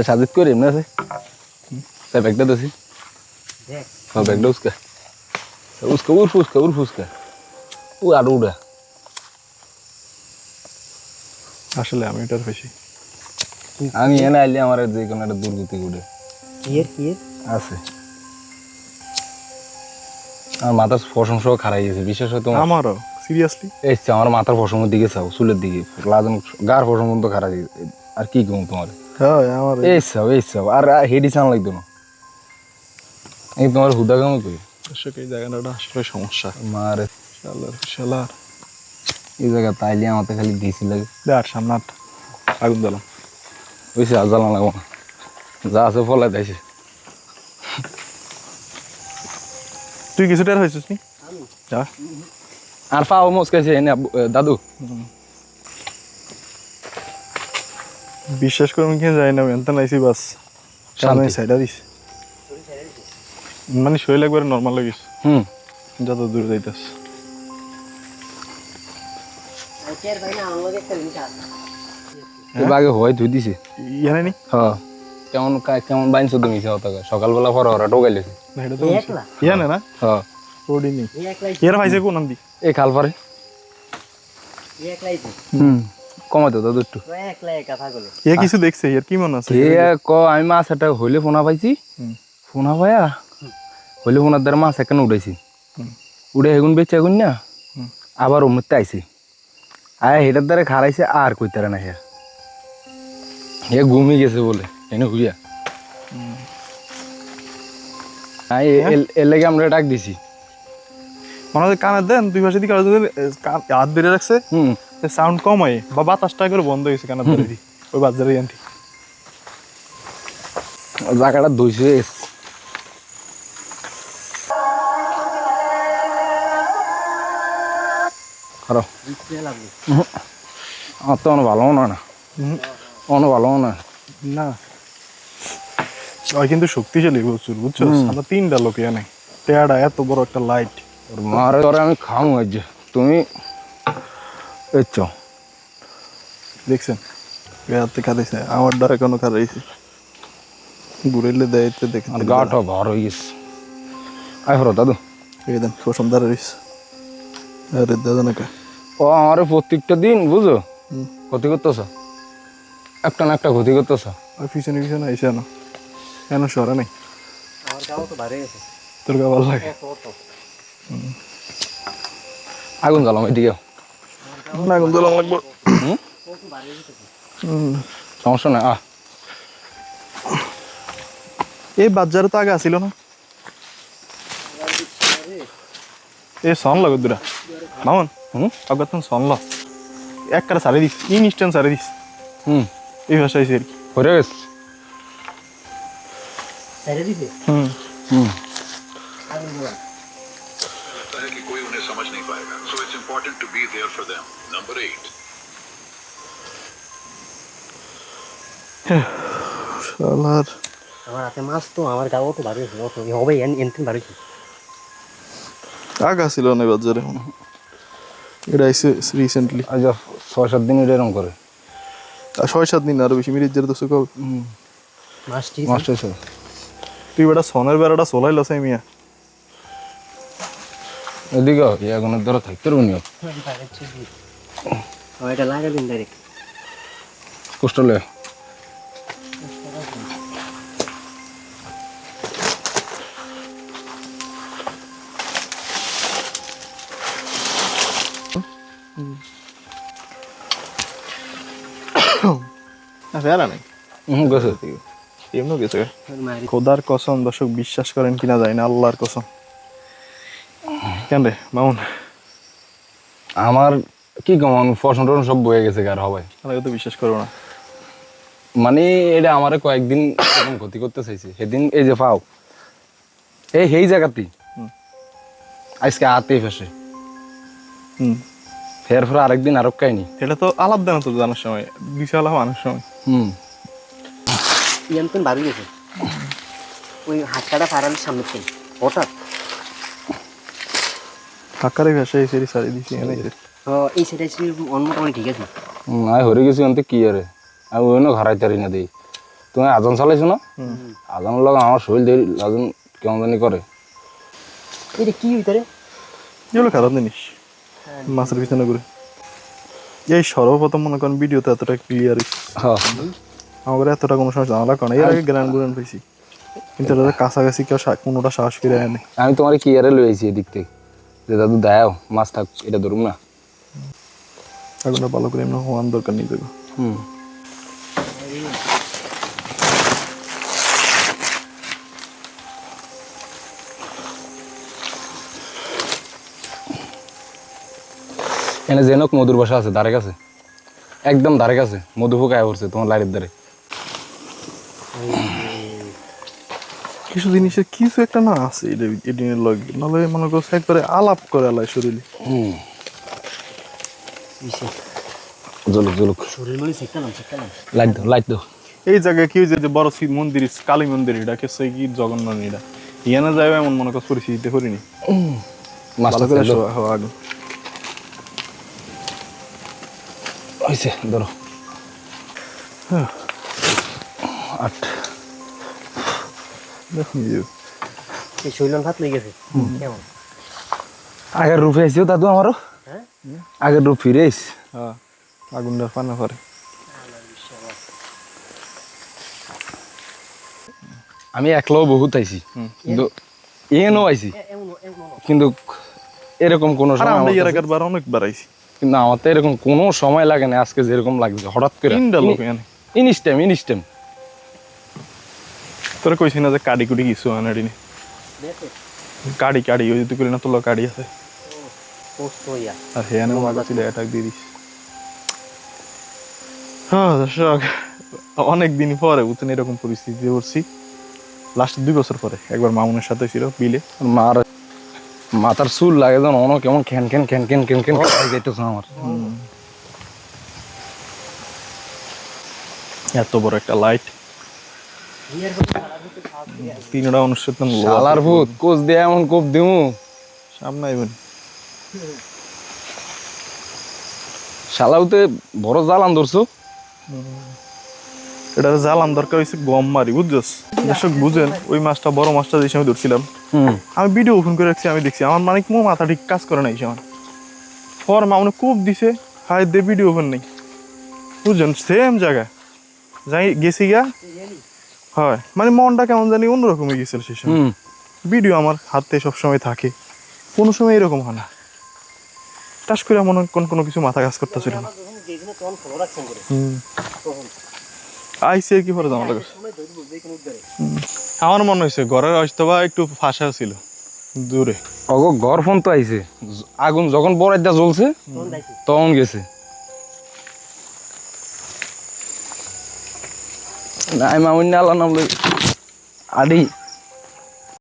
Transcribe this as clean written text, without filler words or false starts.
সাজিদ করে এমনি আছে তাই ব্যাগটা দোষি হ্যাঁ ব্যাগটা উসকা উসকা উর্ফ উসকা ও আরো উড়া আসলে আমি এটার বেশি আমি এনে আইলে আমার যে কোনো একটা দুর্গতি উঠে আছে আমার মাথার পশম সহ খারাই গেছে বিশেষ হয় তোমার আমারও সিরিয়াসলি এসছে আমার মাথার পশমের দিকে চাও চুলের দিকে লাজন গার পশম তো খারাই আর কি কম তোমার হ্যাঁ আমার এই আর হেডি চান লাগতো না এই তোমার হুদা কেমন কই এই জায়গাটা আসলে সমস্যা মারে শালার এই জায়গা তাইলে আমাতে খালি দিছি লাগে দেখ সামনে আগুন দিলাম ওইসে আর জ্বালা লাগবো না যা আছে ফলাই দিয়েছে তুই কিছু টের হয়েছিস নি যা আর পাও মস্কাইছে এনে দাদু বিশ্বাস করে আমি কেন যাই না এনতে নাইছি বাস সামনে সাইডা দিস মানে শরীর একবারে নর্মাল হয়ে গেছে যত দূর যাইতাস আগে হয় ধুই দিছে ইয়ানে নি হ্যাঁ কেমন কেমন বাইনছো তুমি সকালবেলা পরে ওরা টোকাইলেছে না এটা তো ইয়ানে না হ্যাঁ রোডি নি এর ভাইছে কোন নাম দি এই খাল পারে কমাতো দাদু একটু এ কিছু দেখছে এর কি মনে আছে আমি মাছ একটা হইলে ফোনা পাইছি ফোনা পাইয়া হইলে ফোনার দ্বারা মাছ এখানে উঠাইছি উঠে এগুন বেচে এগুন না আবার উমরতে আইছি আয় হেটার দ্বারা খারাইছে আর কইতারে না হে ঘুমি গেছে বলে এনে ঘুরিয়া এর লেগে আমরা ডাক দিছি মনে হয় কানে দেন দুই পাশে দিকে হাত ধরে রাখছে সাউন্ড কম হয় বা বাতাসটা করে বন্ধ হয়েছে কানে ধরে দি ওই বাজারে আনটি জায়গাটা ধুইছে খারাপ আমার তো অনেক ভালো না অনেক ভালো না না ওই কিন্তু শক্তিশালী প্রচুর বুঝছো আমরা তিনটা লোক এনে টেয়ারা এত বড় একটা লাইট মারে ধরে আমি খামু আজ তুমি এচ্ছ দেখছেন হাতে খাইছে আমার দ্বারা কোনো খাইছে ঘুরেলে দেয় দেখে গাটা ভার হয়ে গেছে আয় হরো দাদু এই দেন পশম দ্বারা রয়েছে আরে দাদা না ও আমার প্রত্যেকটা দিন বুঝো ক্ষতি করতেছ একটা না একটা ক্ষতি করতেছ ওই পিছনে আইসে না কেন সরা নেই তোর গা ভালো লাগে আগুন জ্বালাম এদিকে আগুন জ্বালাম লাগবো সমস্যা নাই এই বাজারে তো আগে আসিল না এ সন লাগো দুরা মামন আগে তো সন ল এক কাটা সারে দিস ইনস্ট্যান্ট সারে দিস এই ভাষা আইসে আর কি হয়ে গেছে कि कोई उन्हें समझ नहीं पाएगा so it's important to be there for them number 8 শালার আমার হাতে মাছ তো আমার গাও তো ভারী হয়েছে অত হবে এনতেন ভারী আগে আসিল না বাজারে এটা আইসে রিসেন্টলি আজ 6-7 দিন এরকম করে আর 6-7 দিন আরো বেশি মিরিজের তো সুখ মাস্টার তুই বেটা সনের বেড়াটা সোলাই লসে মিয়া এদিকে এগুনের ধরো থাকতে রুনি এটা লাগা দিন ডাইরেক্ট কষ্ট লে ফেরা নাই গেছে এমনও গেছে খোদার কসম দর্শক বিশ্বাস করেন কিনা যায় না আল্লাহর কসম কেন রে মামুন আমার কি কেমন ফসল টসল সব বয়ে গেছে আর হবে আমাকে তো বিশ্বাস করো না মানে এটা আমার কয়েকদিন এরকম ক্ষতি করতে চাইছে সেদিন এই যে পাও এই জায়গাতেই আজকে হাতেই ফেসে ফের ফের আরেকদিন আরো কাহিনি এটা তো আলাপ দেন তো জানার সময় বিশাল আনার সময় এনতেন ভারী গেছে ওই হাতটা ফারানোর সামনে থেকে হঠাৎ হাকারে ভেসে এসে সারি দিছি এনে এই সেটা অন্য মোটামুটি ঠিক আছে আয় হরে গেছি অন্তে কি আরে আমি ওই ঘরাই তারি না দিই তুমি আজান চালাইছো না আজানের লগে আমার শরীর ধরে আজান কেমন জানি করে এটা কি ভিতরে এগুলো খারাপ জিনিস মাছের পিছনে ঘুরে এই সর্বপ্রথম মনে করেন ভিডিওতে এতটা ক্লিয়ার হ্যাঁ আমার এতটা কোনো সময় জানালা করে না এর আগে গ্রান গুরান পেয়েছি কিন্তু এটা কাছাকাছি কেউ কোনোটা সাহস করে আনে আমি তোমার কি আরে লইছি এদিক থেকে যে দাদু দাও মাছ থাক এটা ধরুম না আগুনটা ভালো করে এমনি হওয়ার দরকার নেই দেখো হুম এখানে জেনক মধুর বাসা আছে ধারে কাছে একদম ধারে কাছে মধু পোকায় পড়ছে তোমার লাইটের ধারে কিছু জিনিসের কিছু একটা না আছে এডিনের লগে নাহলে মনে করছে একবারে আলাপ করে আলাই শরীরে হুম জলুক জলুক শরীর মানে শিখতাম লাইট দাও এই জায়গায় কি হয়েছে যে বড় শিব মন্দির কালী মন্দির এটা কেসে কি জগন্নাথ এটা ইয়ানা যাবে এমন মনে করছে পরিস্থিতিতে করিনি মাছটা ভালো করে ছেড়ে দাও। শোয়া আগুন হয়েছে ধরো 8 দেখুন এই শৈলন ভাত লই গেছে কেমন আগের রূপে আইসিও দাদু আমারও হ্যাঁ আগের রূপ ফিরে আইস হ্যাঁ আগুনটা পানা করে আমি একলাও বহুত আইছি কিন্তু এনও আইছি এমন এমন কিন্তু এরকম কোনো আর সময় আমরা আমার এর কাছে- আগের বার অনেক বাড়াইছি কিন্তু আমার তো এরকম কোনো সময় লাগে না আজকে যেরকম লাগছে হঠাৎ করে তিনটা লোক এনে ইনস্টেম তোরা কইছি না যে কাড়ি কুড়ি কিছু আনাড়ি নি দেখো কাড়ি ওই যদি করি না তোর কাড়ি আছে পোস্ট হইয়া আর হ্যাঁ মজা ছিল অ্যাটাক দিয়ে দিস হ্যাঁ দর্শক অনেক দিন পরে বুঝছেন এরকম পরিস্থিতিতে পড়ছি লাস্ট 2 বছর পরে একবার মামুনের সাথে ছিল বিলে মার মাথার চুল লাগে যেন অন কেমন খ্যান যাইতেছে আমার এত বড় একটা লাইট বিয়ের কথা সারা দিতে সাহায্য দিয়ে তিনটা অনুষ্ঠান শালার ভূত কোচ দিয়ে এমন কোপ দিমু সামনে আইবেন শালাউতে বড় জালান ধরছো এটা জালাম দরকার হয়েছে গম মারি বুঝছস দর্শক বুঝেন ওই মাছটা বড় মাছটা যে সময় ধরছিলাম আমি ভিডিও ওপেন করে রাখছি আমি দেখছি আমার মানে কোনো মাথা ঠিক কাজ করে নাই আমার পর মামনে কোপ দিছে হাই দে ভিডিও ওপেন নেই বুঝছেন সেম জায়গা যাই গেছি গা হয় মানে মনটা কেমন জানি অন্যরকম হয়ে গেছিল সেই সময় ভিডিও আমার হাতে সবসময় থাকে কোনো সময় এরকম হয় না টাস করে মনে হয় কোনো কিছু মাথা কাজ করতেছিল না যখন যেদিনে তখন ফলো রাখছেন করে তখন আইসি কি পরে জামাটা করছে সময় ধরে বুঝবে কোন উদ্ধারে আমার মনে হয়েছে ঘরের হয়তো বা একটু ফাঁসা ছিল দূরে অগো ঘর ফোন তো আইছে আগুন যখন বড়াইটা জ্বলছে তখন দাইছে তখন গেছে না মামুন আল্লাহ নাম লই আডি